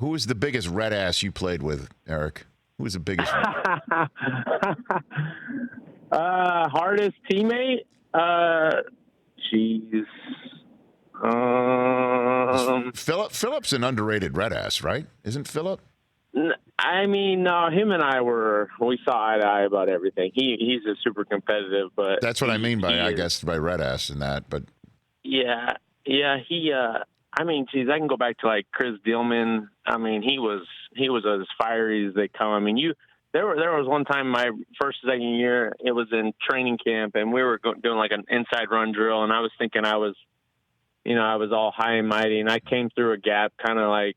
Who was the biggest red ass you played with, Eric? Who was the biggest? Hardest teammate? Jeez. Philip's an underrated red ass, right? Isn't Philip? I mean, no, him and I we saw eye to eye about everything. He's a super competitive, but that's what I mean by, I guess, by red ass and that. But yeah, he. I mean, geez, I can go back to like Chris Dillman. I mean, he was as fiery as they come. I mean, there was one time my second year, it was in training camp, and we were doing like an inside run drill, and I was thinking I was all high and mighty, and I came through a gap, kind of like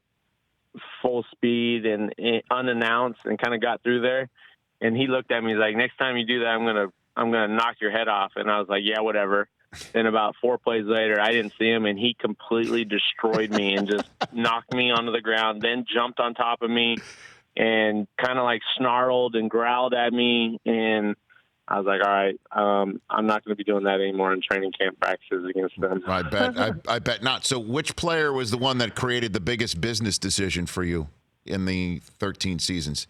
full speed and unannounced, and kind of got through there. And he looked at me, he's like, "Next time you do that, I'm gonna knock your head off." And I was like, "Yeah, whatever." Then about 4 plays later, I didn't see him, and he completely destroyed me and just knocked me onto the ground, then jumped on top of me and kind of like snarled and growled at me. And I was like, all right, I'm not going to be doing that anymore in training camp practices against them. I bet not. So which player was the one that created the biggest business decision for you in the 13 seasons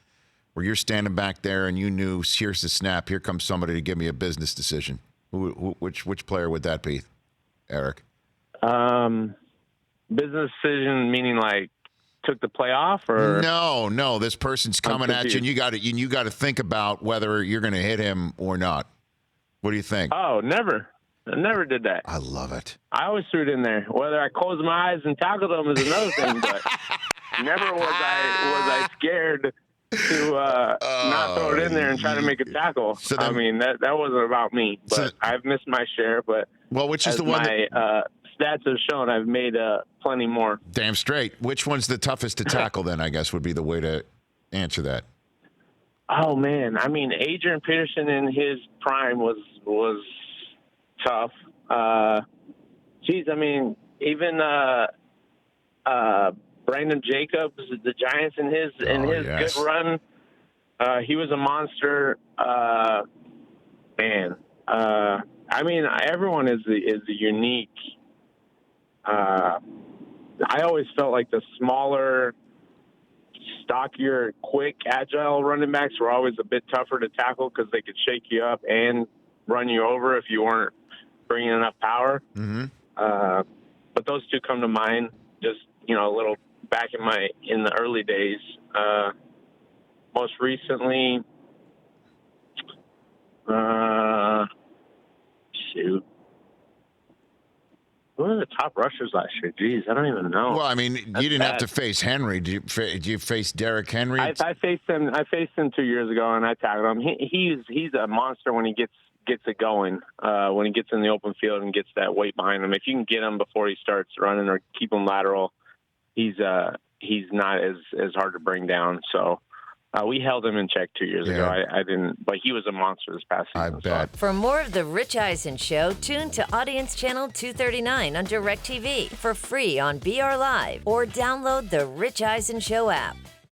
where you're standing back there and you knew, here's the snap, here comes somebody to give me a business decision? Which player would that be, Eric? Business decision meaning like took the play off, or no. This person's coming at you, and you got to think about whether you're going to hit him or not. What do you think? Oh, never. I never did that. I love it. I always threw it in there. Whether I closed my eyes and tackled them is another thing, but never was I scared to not throw it in there and try to make a tackle. So then, I mean, that wasn't about me, but I've missed my share. But which is the one stats have shown, I've made plenty more. Damn straight. Which one's the toughest to tackle then, I guess, would be the way to answer that. Oh, man. I mean, Adrian Peterson in his prime was tough. I mean, even Brandon Jacobs, the Giants in his good run, he was a monster. Man, I mean, everyone is a unique. I always felt like the smaller, stockier, quick, agile running backs were always a bit tougher to tackle because they could shake you up and run you over if you weren't bringing enough power. Mm-hmm. But those two come to mind. Just a little back in the early days. Most recently, who were the top rushers last year? Jeez, I don't even know. Well, I mean, you didn't have to face Henry. Did you face Derrick Henry? I faced him. I faced him 2 years ago, and I tackled him. He's a monster when he gets it going. When he gets in the open field and gets that weight behind him. If you can get him before he starts running or keep him lateral, he's not as hard to bring down. So we held him in check 2 years ago. I didn't, but he was a monster this past season. I bet. So. For more of the Rich Eisen Show, tune to Audience Channel 239 on DirecTV for free on BR Live or download the Rich Eisen Show app.